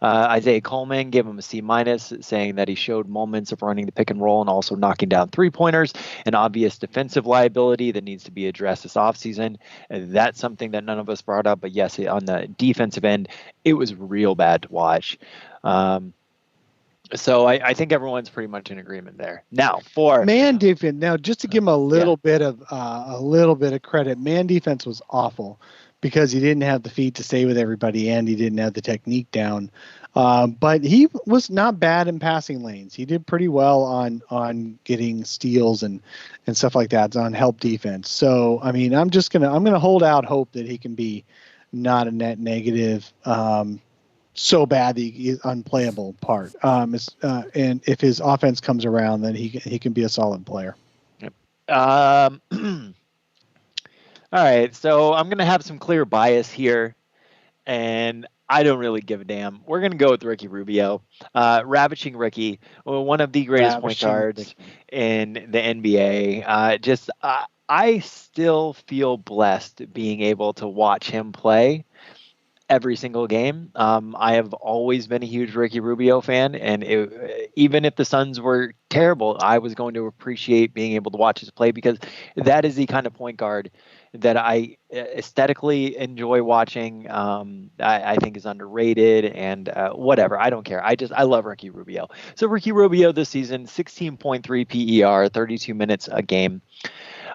Isaiah Coleman gave him a C minus, saying that he showed moments of running the pick and roll and also knocking down 3-pointers, an obvious defensive liability that needs to be addressed this offseason. That's something that none of us brought up, but yes, on the defensive end, it was real bad to watch. So I think everyone's pretty much in agreement there. Now for man defense. Now, just to give him a little bit of credit, man defense was awful because he didn't have the feet to stay with everybody and he didn't have the technique down. But he was not bad in passing lanes. He did pretty well on getting steals and stuff like that on help defense. So I mean, I'm gonna hold out hope that he can be not a net negative. So bad that he is unplayable part. And if his offense comes around, then he can be a solid player. Yep. All right, so I'm going to have some clear bias here, and I don't really give a damn. We're going to go with Ricky Rubio. Ravishing Ricky, one of the greatest point guards in the NBA. I still feel blessed being able to watch him play every single game. I have always been a huge Ricky Rubio fan, and even if the Suns were terrible, I was going to appreciate being able to watch his play because that is the kind of point guard that I aesthetically enjoy watching. I think is underrated and whatever. I don't care. I love Ricky Rubio. So Ricky Rubio this season, 16.3 PER, 32 minutes a game.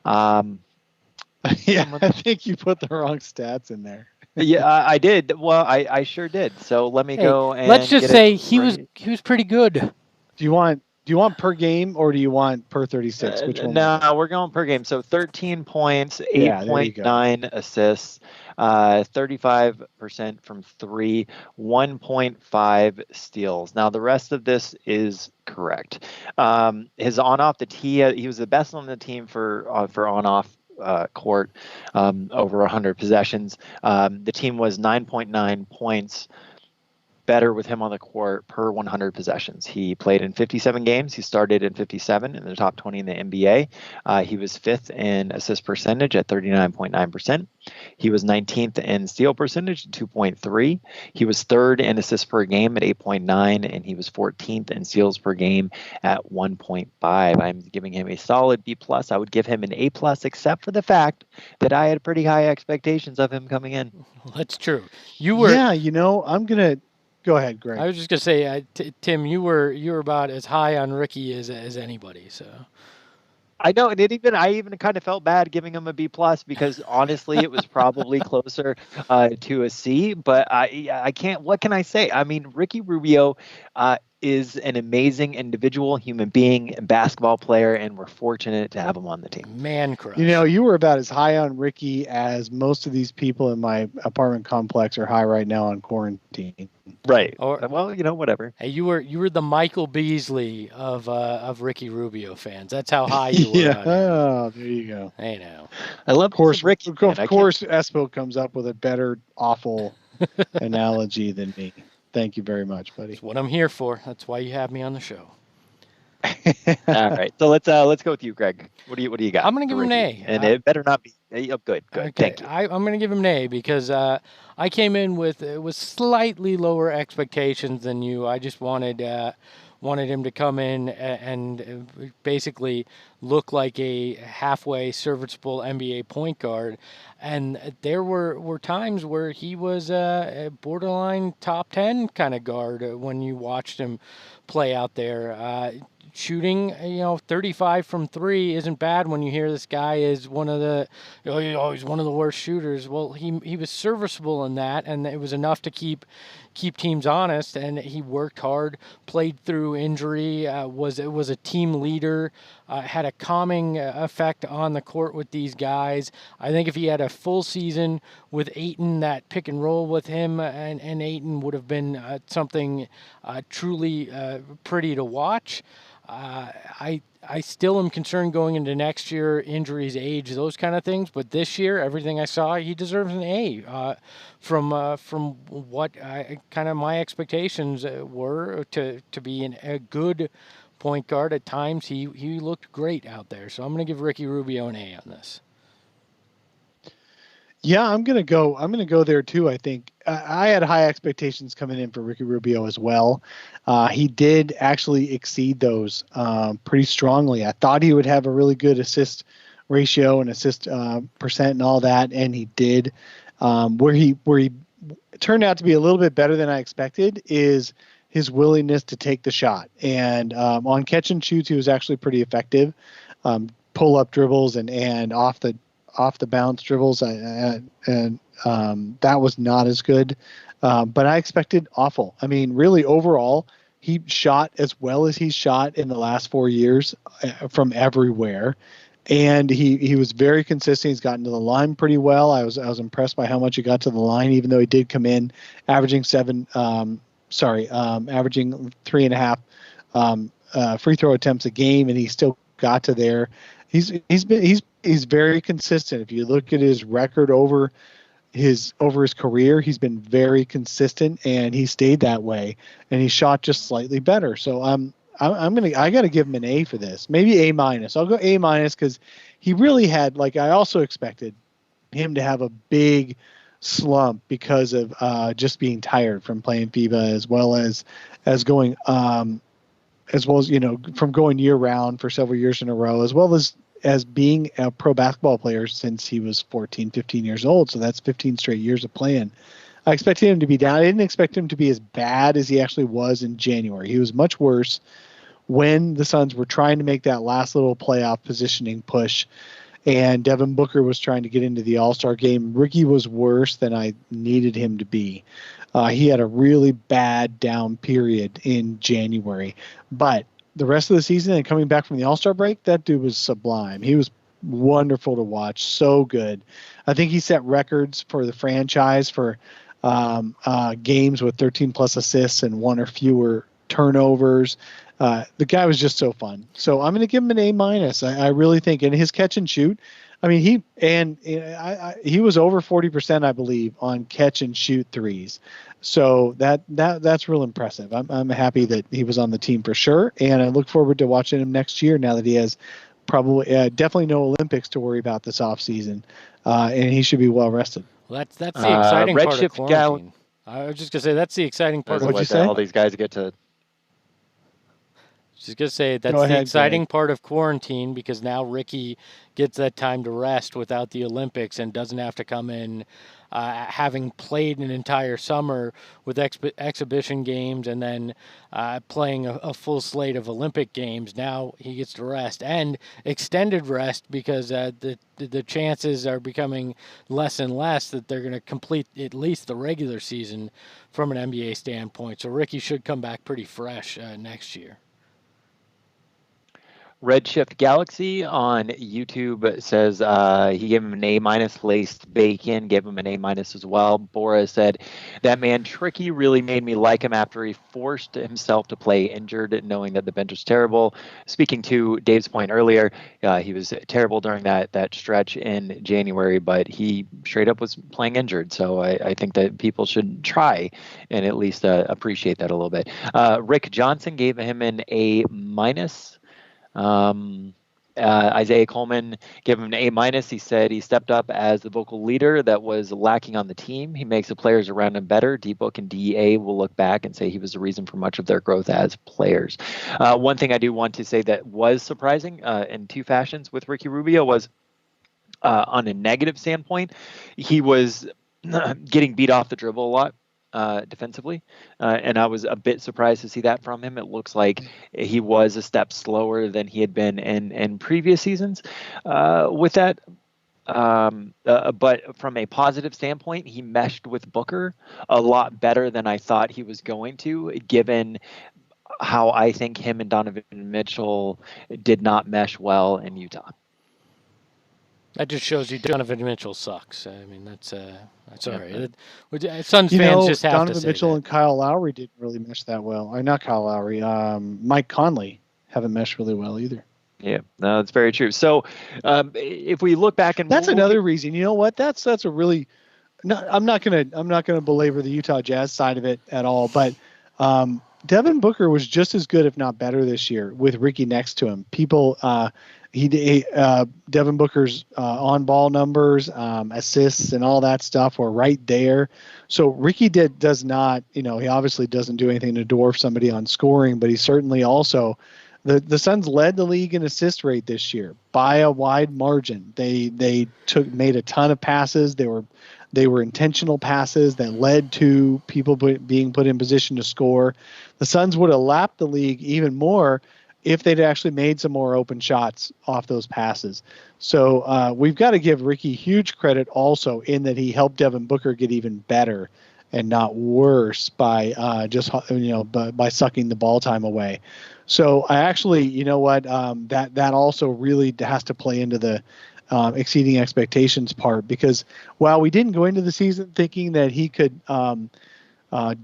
Yeah, I think you put the wrong stats in there. Yeah, I did. Well, I sure did. So let me go and let's just say he was pretty good. Do you want per game or do you want per 36? Which one? No, we're going per game. So 13 points, 8.9 assists, 35% from 3, 1.5 steals. Now the rest of this is correct. His on-off the tee, he was the best on the team for on-off court, over 100 possessions. The team was 9.9 points better with him on the court per 100 possessions. He played in 57 games. He started in 57 in the top 20 in the NBA. He was 5th in assist percentage at 39.9%. He was 19th in steal percentage, 2.3. He was 3rd in assists per game at 8.9, and he was 14th in steals per game at 1.5. I'm giving him a solid B+. I would give him an A+, except for the fact that I had pretty high expectations of him coming in. That's true. You were. Yeah, I'm gonna. Go ahead, Greg. I was just gonna say, Tim, you were about as high on Ricky as anybody. So I know, and I even kind of felt bad giving him a B+ because honestly, it was probably closer to a C. But I can't. What can I say? I mean, Ricky Rubio is an amazing individual, human being, basketball player, and we're fortunate to have him on the team. Man crush. You were about as high on Ricky as most of these people in my apartment complex are high right now on quarantine. Right. Well, whatever. Hey, you were the Michael Beasley of Ricky Rubio fans. That's how high you were. Yeah. Oh, there you go. Hey, now. I love Ricky. Of course, Espo comes up with a better awful analogy than me. Thank you very much, buddy. That's what I'm here for. That's why you have me on the show. All right. So let's go with you, Greg. What do you got? I'm going to give him an A. And it better not be. Oh, good. Okay. Thank you. I'm going to give him an A because I came in with slightly lower expectations than you. I just wanted him to come in and basically look like a halfway serviceable NBA point guard. And there were times where he was a borderline top 10 kind of guard when you watched him play out there. shooting, 35 from 3 isn't bad when you hear this guy is one of the, he's one of the worst shooters. Well, he was serviceable in that, and it was enough to keep teams honest, and he worked hard, played through injury, was a team leader, had a calming effect on the court with these guys. I think if he had a full season with Ayton, that pick and roll with him and Ayton would have been something truly pretty to watch. I still am concerned going into next year, injuries, age, those kind of things. But this year, everything I saw, he deserves an A from what kind of my expectations were to be a good point guard. At times, he looked great out there. So I'm going to give Ricky Rubio an A on this. Yeah, I'm gonna go there too. I think I had high expectations coming in for Ricky Rubio as well. He did actually exceed those pretty strongly. I thought he would have a really good assist ratio and assist percent and all that, and he did. Where he turned out to be a little bit better than I expected is his willingness to take the shot. And on catch and shoots, he was actually pretty effective. Pull up dribbles and off the bounce dribbles, and that was not as good. But I expected awful. I mean, really overall, he shot as well as he's shot in the last 4 years from everywhere. And he was very consistent. He's gotten to the line pretty well. I was impressed by how much he got to the line, even though he did come in averaging averaging 3.5 free throw attempts a game, and he still got to there. He's very consistent. If you look at his record over his career, he's been very consistent, and he stayed that way. And he shot just slightly better. So I got to give him an A for this, maybe A-. I'll go A- because he really had, like, I also expected him to have a big slump because of just being tired from playing FIBA, as well as going from going year round for several years in a row, as well as being a pro basketball player since he was 14, 15 years old. So that's 15 straight years of playing. I expected him to be down. I didn't expect him to be as bad as he actually was in January. He was much worse when the Suns were trying to make that last little playoff positioning push, and Devin Booker was trying to get into the All-Star game. Ricky was worse than I needed him to be. He had a really bad down period in January. But the rest of the season and coming back from the All-Star break, that dude was sublime. He was wonderful to watch, so good. I think he set records for the franchise for games with 13-plus assists and 1 or fewer turnovers. The guy was just so fun. So I'm going to give him an A-. I really think, and his catch and shoot, I mean, he was over 40%, I believe, on catch and shoot threes. So that's real impressive. I'm happy that he was on the team for sure, and I look forward to watching him next year. Now that he has probably definitely no Olympics to worry about this off season, and he should be well rested. Well, that's the exciting part of quarantine. I was just gonna say that's the exciting part. What'd you say? All these guys get to. Just gonna say that's the exciting part of quarantine, because now Ricky gets that time to rest without the Olympics and doesn't have to come in having played an entire summer with exhibition games and then playing a full slate of Olympic games. Now he gets to rest and extended rest, because the chances are becoming less and less that they're going to complete at least the regular season from an NBA standpoint. So Ricky should come back pretty fresh next year. Redshift Galaxy on YouTube says he gave him an A-. Laced Bacon gave him an A- as well. Bora said, that man Tricky really made me like him after he forced himself to play injured, knowing that the bench was terrible. Speaking to Dave's point earlier, he was terrible during that stretch in January, but he straight up was playing injured. So I think that people should try and at least appreciate that a little bit. Rick Johnson gave him an A-. Isaiah Coleman gave him an A-. He said he stepped up as the vocal leader that was lacking on the team. He makes the players around him better. D-Book and DEA will look back and say he was the reason for much of their growth as players. One thing I do want to say that was surprising in two fashions with Ricky Rubio was on a negative standpoint, he was getting beat off the dribble a lot. defensively, and I was a bit surprised to see that from him. It looks like he was a step slower than he had been in previous seasons. With that, but from a positive standpoint, he meshed with Booker a lot better than I thought he was going to, given how I think him and Donovan Mitchell did not mesh well in Utah. That just shows you Donovan Mitchell sucks. I mean, that's all right. Suns fans just have Donovan to say Mitchell that. and Kyle Lowry didn't really mesh that well. Or not Kyle Lowry. Mike Conley haven't meshed really well either. Yeah, no, that's very true. So, if we look back and that's another reason. You know what? That's a really. No, I'm not gonna belabor the Utah Jazz side of it at all. But Devin Booker was just as good, if not better, this year with Ricky next to him. Devin Booker's on-ball numbers, assists, and all that stuff were right there. So Ricky does not. He obviously doesn't do anything to dwarf somebody on scoring, but he certainly also. The Suns led the league in assist rate this year by a wide margin. They made a ton of passes. They were intentional passes that led to people being put in position to score. The Suns would have lapped the league even more if they'd actually made some more open shots off those passes. So we've got to give Ricky huge credit also in that he helped Devin Booker get even better and not worse by by sucking the ball time away. So I actually, that also really has to play into the exceeding expectations part, because while we didn't go into the season thinking that he could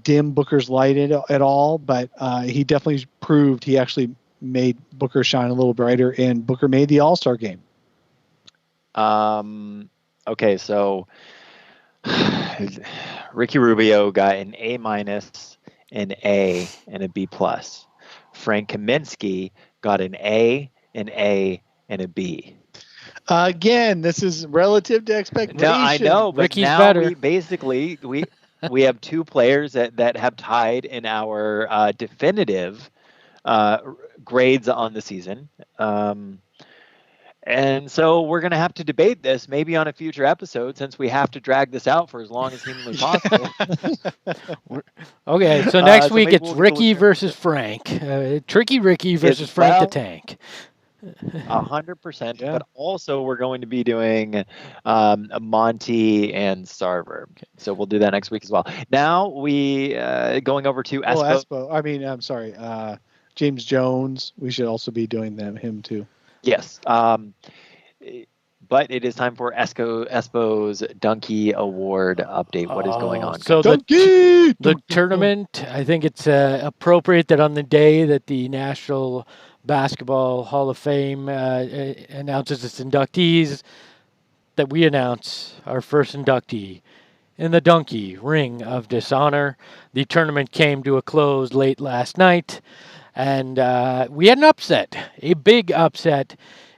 dim Booker's light at all, but he definitely proved he actually made Booker shine a little brighter, and Booker made the All-Star game. Okay, so Ricky Rubio got an A-, an A, and a B+. Frank Kaminsky got an A, an A, and a B. Again, this is relative to expectations. No, I know, but Ricky's now better. we have two players that have tied in our definitive grades on the season. And so we're going to have to debate this maybe on a future episode, since we have to drag this out for as long as humanly possible. Okay, so next week it's Ricky versus Frank. Tricky Ricky versus Frank the Tank. 100%. Yeah. But also we're going to be doing Monty and Sarver. Okay. So we'll do that next week as well. Now we going over to Espo. I'm sorry. James Jones. We should also be doing him too. Yes. But it is time for Espo's Duncy Award update. What is going on? So the tournament, I think it's appropriate that on the day that the National Basketball Hall of Fame announces its inductees, that we announce our first inductee in the Duncy Ring of Dishonor. The tournament came to a close late last night, and we had an upset, a big upset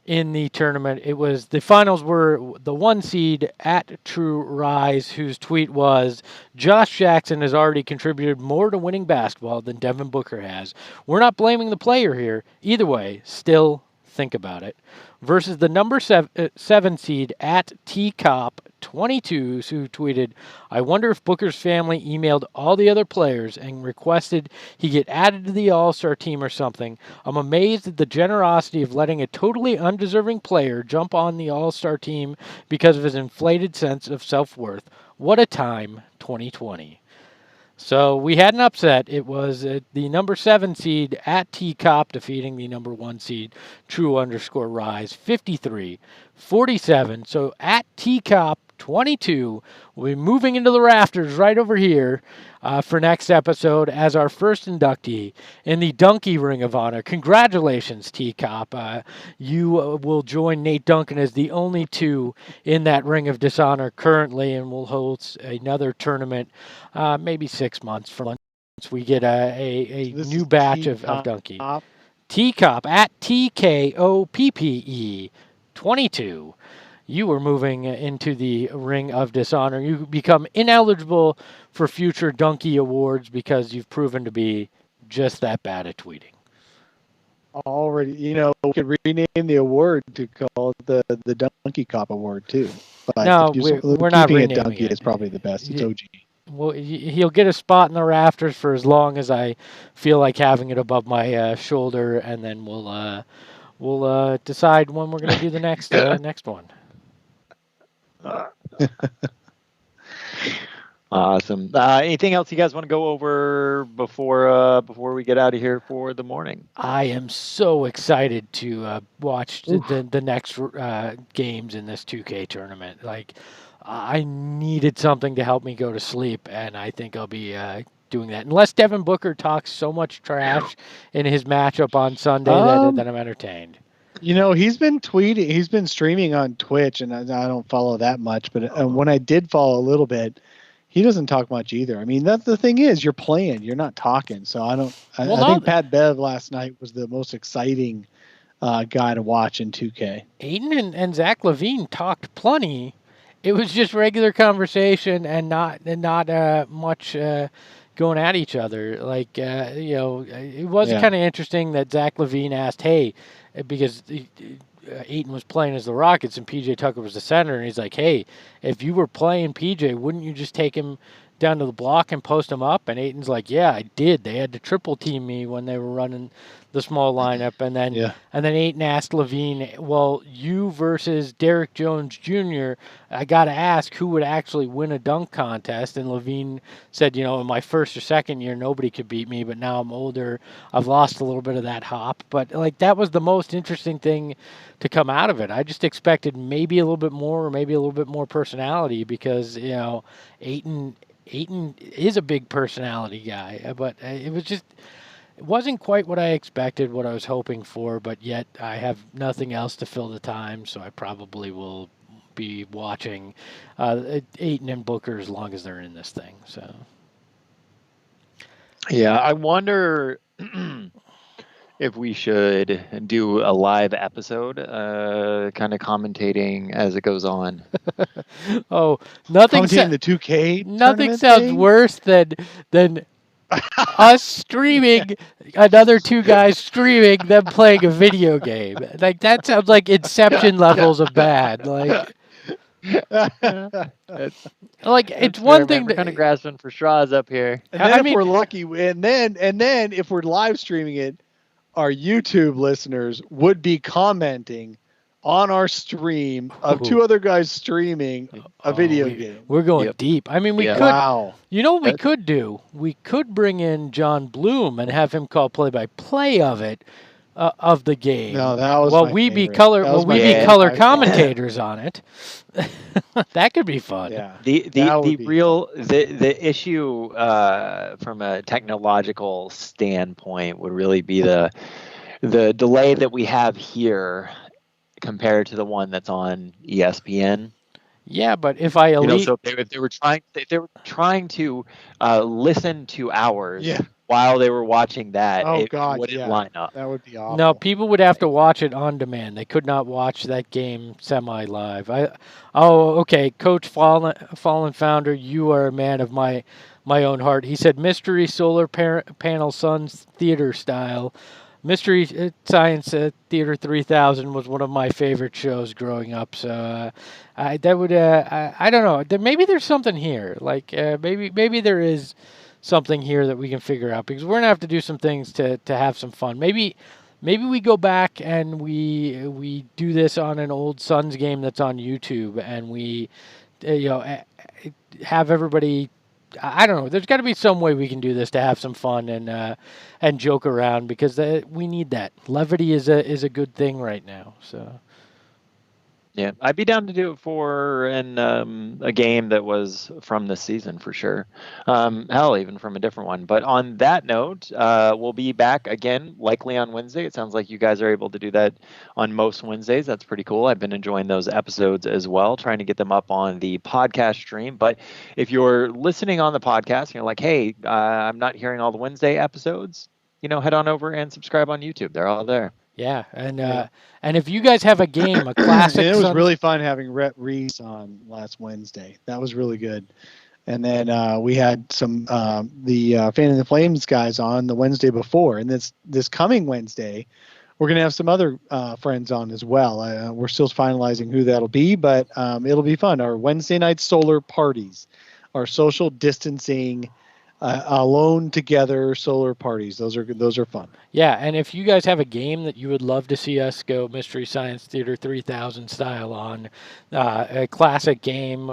in the tournament. It was the finals were the 1 seed at True Rise, whose tweet was, "Josh Jackson has already contributed more to winning basketball than Devin Booker has. We're not blaming the player here. Either way, still think about it." Versus the number 7 seed at TCOP22, who tweeted, "I wonder if Booker's family emailed all the other players and requested he get added to the All-Star team or something. I'm amazed at the generosity of letting a totally undeserving player jump on the All-Star team because of his inflated sense of self-worth. What a time, 2020. So we had an upset. It was the number 7 seed at TCOP defeating the number 1 seed True_Rise 53-47. So at TCOP 22, we'll be moving into the rafters right over here for next episode as our first inductee in the Duncy Ring of Honor. Congratulations, TCOP. You will join Nate Duncan as the only two in that Ring of Dishonor currently, and will host another tournament maybe 6 months from once we get a new batch of Duncy. TCOP at TKOPPE 22. You are moving into the Ring of Dishonor. You become ineligible for future Duncy awards because you've proven to be just that bad at tweeting. Already, we could rename the award to call it the Duncy Cop Award too. But no, we're not renaming Duncy it. is probably the best. It's OG. Well, he'll get a spot in the rafters for as long as I feel like having it above my shoulder, and then we'll decide when we're going to do the next one. Awesome. Anything else you guys want to go over before we get out of here for the morning? I am so excited to watch the next games in this 2K tournament. Like, I needed something to help me go to sleep, and I think I'll be doing that. Unless Devin Booker talks so much trash in his matchup on Sunday that I'm entertained. He's been tweeting. He's been streaming on Twitch, and I don't follow that much. But when I did follow a little bit, he doesn't talk much either. I mean, that's the thing is, you're playing, you're not talking. So I think Pat Bev last night was the most exciting guy to watch in 2K. Ayton and Zach LaVine talked plenty. It was just regular conversation and not much going at each other. Like, it was kind of interesting that Zach LaVine asked, hey, because Ayton was playing as the Rockets and PJ Tucker was the center, and he's like, hey, if you were playing PJ, wouldn't you just take him down to the block and post him up? And Ayton's like, yeah, I did. They had to triple team me when they were running the small lineup. And then Ayton asked LaVine, well, you versus Derrick Jones Jr., I got to ask who would actually win a dunk contest. And LaVine said, in my first or second year, nobody could beat me, but now I'm older. I've lost a little bit of that hop. But, that was the most interesting thing to come out of it. I just expected maybe a little bit more or maybe a little bit more personality because, Ayton is a big personality guy, but it wasn't quite what I expected, what I was hoping for, but yet I have nothing else to fill the time, so I probably will be watching Ayton and Booker as long as they're in this thing. So, yeah, I wonder if we should do a live episode, kind of commentating as it goes on. Oh, nothing commentating the 2K. Nothing sounds worse than us streaming another two guys streaming them playing a video game. Like, that sounds like Inception levels of bad. Like, it's one thing we're kind of grasping for straws up here. And then if we're lucky, and then if we're live streaming it, our YouTube listeners would be commenting on our stream of two other guys streaming a video game. We're going deep. I mean, we could. Wow. You know what we could do? We could bring in John Bloom and have him call play-by-play of it, of the game. No, that was While we be color commentators on it. That could be fun. Yeah. The issue from a technological standpoint would really be the delay that we have here compared to the one that's on ESPN. Yeah, but if I so if they were trying to listen to ours while they were watching that, wouldn't line up. That would be awful. No, people would have to watch it on demand. They could not watch that game semi-live. Okay, Coach Fallen Founder, you are a man of my own heart. He said, Mystery Solar Panel Suns Theater Style. Mystery Science Theater 3000 was one of my favorite shows growing up. So I don't know. Maybe there's something here. Like maybe there is something here that we can figure out, because we're gonna have to do some things to have some fun. Maybe we go back and we do this on an old Suns game that's on YouTube, and we have everybody. I don't know. There's got to be some way we can do this to have some fun and joke around, because we need that. Levity is a good thing right now. So. Yeah, I'd be down to do it for a game that was from this season for sure. Hell, even from a different one. But on that note, we'll be back again, likely on Wednesday. It sounds like you guys are able to do that on most Wednesdays. That's pretty cool. I've been enjoying those episodes as well, trying to get them up on the podcast stream. But if you're listening on the podcast and you're like, hey, I'm not hearing all the Wednesday episodes, head on over and subscribe on YouTube. They're all there. Yeah, and if you guys have a game, a classic, it was really fun having Rhett Reese on last Wednesday. That was really good. And then we had some the Fan of the Flames guys on the Wednesday before, and this coming Wednesday, we're gonna have some other friends on as well. We're still finalizing who that'll be, but it'll be fun. Our Wednesday night solar parties. are social distancing, alone together solar parties. Those are fun. Yeah, and if you guys have a game that you would love to see us go Mystery Science Theater 3000 style on, a classic game,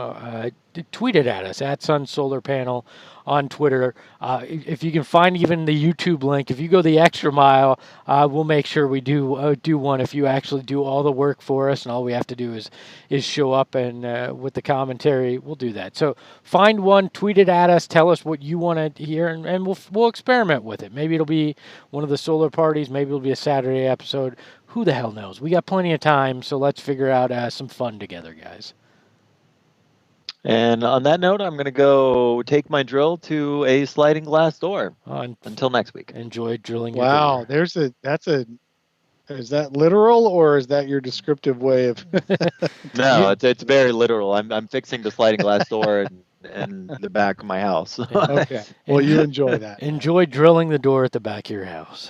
tweet it at us at Sun Solar Panel on Twitter. If you can find even the YouTube link, if you go the extra mile, we'll make sure we do one. If you actually do all the work for us, and all we have to do is show up and with the commentary, we'll do that. So find one, tweet it at us, tell us what you want to hear, and we'll experiment with it. Maybe it'll be one of the solar parties. Maybe it'll be a Saturday episode. Who the hell knows? We got plenty of time, so let's figure out some fun together, guys. And on that note, I'm going to go take my drill to a sliding glass door. Until next week. Enjoy drilling your Wow, door. Is that literal, or is that your descriptive way of? No, it's very literal. I'm fixing the sliding glass door in the back of my house. Okay. Well, you enjoy that. Enjoy drilling the door at the back of your house.